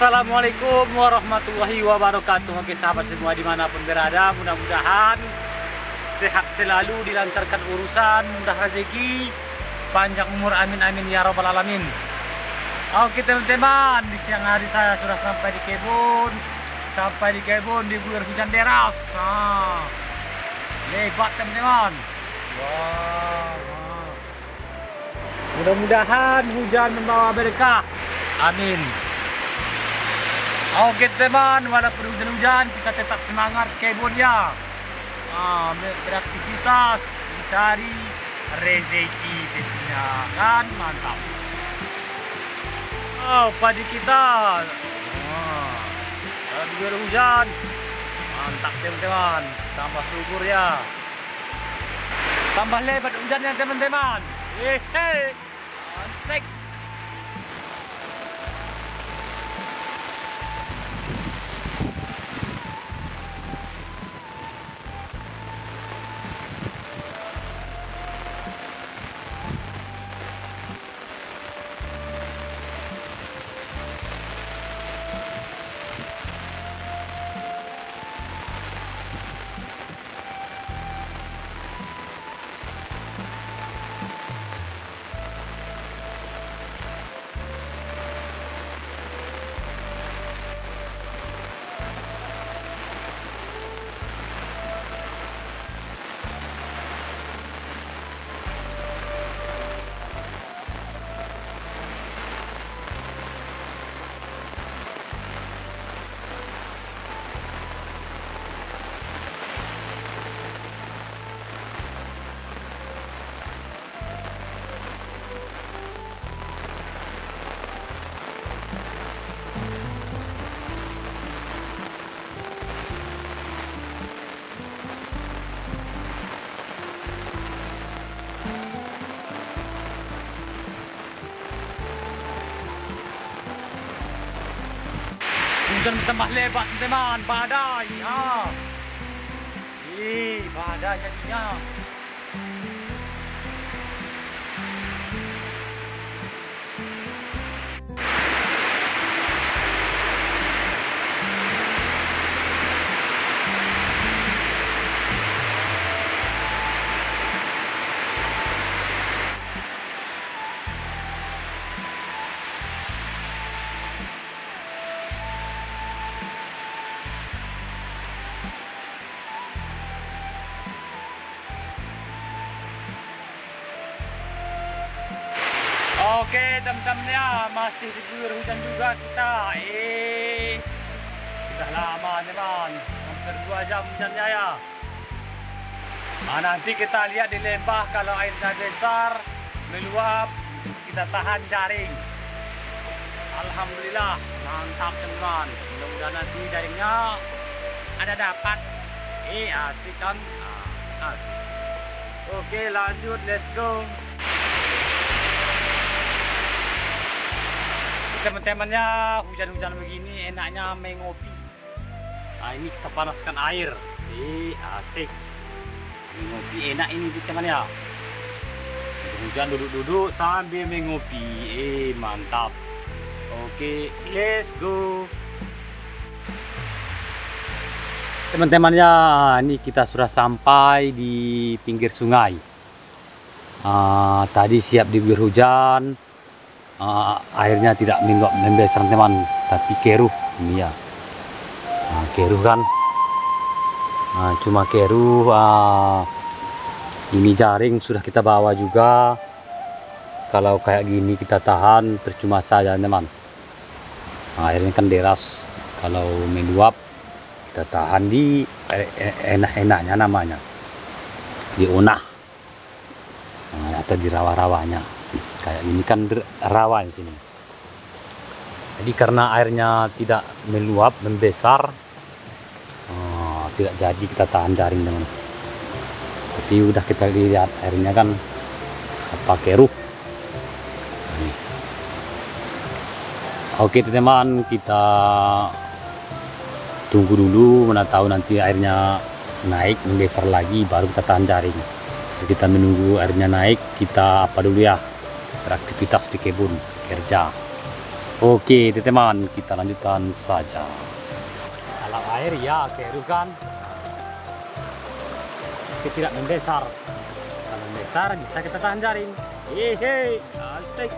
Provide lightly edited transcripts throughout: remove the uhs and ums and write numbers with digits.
Assalamualaikum warahmatullahi wabarakatuh. Oke sahabat semua dimanapun berada, mudah-mudahan sehat selalu, dilancarkan urusan, mudah rezeki, panjang umur, amin amin ya robbal alamin. Oke teman-teman, di siang hari saya sudah sampai di kebun, diguyur hujan deras. Lebat teman-teman. Wow. Mudah-mudahan hujan membawa berkah. Amin. Oke teman, walaupun hujan-hujan kita tetap semangat kebunnya. Beraktivitas, mencari rezeki tentunya kan, mantap. Padi kita diguyur hujan, mantap teman-teman. Tambah subur ya, tambah lebat hujannya teman-teman. Asik. Hujan tambah lebat teman, badai. Badai jadinya. Oke teman-teman, masih diguyur hujan juga kita. Sudah lama teman, hampir 2 jam hujannya ya. Nanti kita lihat di lembah, kalau airnya besar meluap, kita tahan jaring. Alhamdulillah, mantap teman. Mudah-mudahan nanti jaringnya ada dapat. Asik kan? Asik. Oke lanjut, let's go. Teman-temannya, hujan-hujan begini enaknya mengopi. Ini kita panaskan air. Asik. Mengopi enak ini teman ya. Hujan duduk-duduk sambil mengopi. Mantap. Oke, let's go. Teman-temannya, ini kita sudah sampai di pinggir sungai. Tadi siap diguyur hujan. Airnya tidak meluap membesar teman, tapi keruh ini ya. Keruh kan, cuma keruh. Ini jaring sudah kita bawa juga. Kalau kayak gini kita tahan percuma saja teman. Airnya kan deras, kalau meluap kita tahan di enak-enaknya namanya, di unah atau di rawa-rawanya. Kayak ini kan rawa di sini. Jadi karena airnya tidak meluap membesar, tidak jadi kita tahan jaring teman. Tapi udah kita lihat airnya kan keruh. Oke teman, kita tunggu dulu, mana tahu nanti airnya naik membesar lagi baru kita tahan jaring. Jadi kita menunggu airnya naik, kita apa dulu ya, beraktivitas di kebun kerja. Oke teman-teman, kita lanjutkan saja. Kalau air ya keruh kan, tapi tidak mendesar. Kalau mendesar bisa kita tahan jaring. Hehe, asik.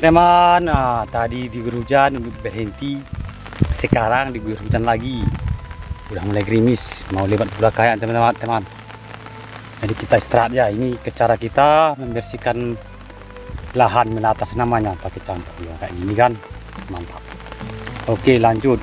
teman-teman. Nah, tadi diguyur hujan berhenti, sekarang diguyur hujan lagi, udah mulai gerimis, mau lebat pula kayak teman-teman. Jadi kita istirahat ya. Ini cara kita membersihkan lahan menatas namanya, pakai campur ya, kayak gini kan, mantap. Oke, lanjut.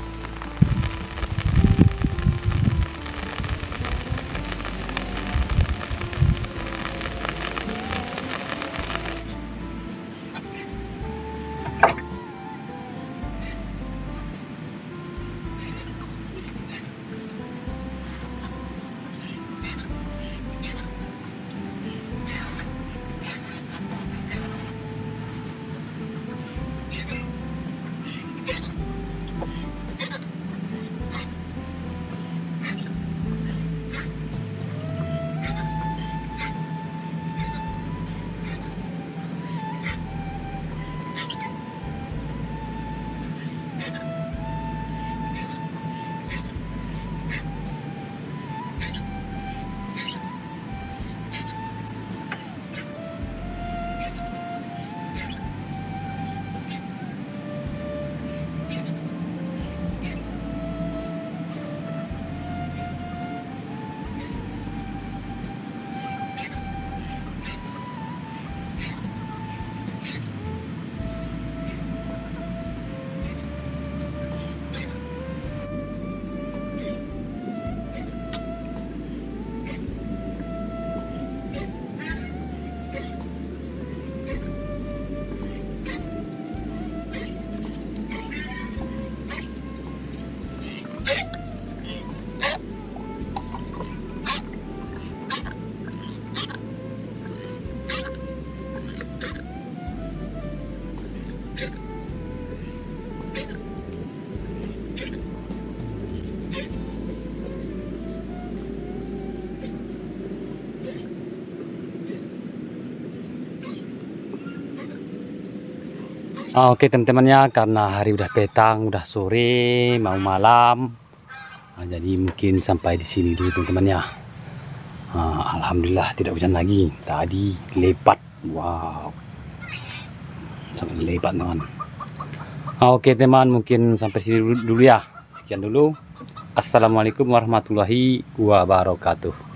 Oke teman-teman ya, karena hari udah petang, udah sore, mau malam. Nah, jadi mungkin sampai di sini dulu teman-teman ya. Alhamdulillah tidak hujan lagi. Tadi lebat, wow, sangat lebat teman. Oke teman, mungkin sampai sini dulu ya. Sekian dulu. Assalamualaikum warahmatullahi wabarakatuh.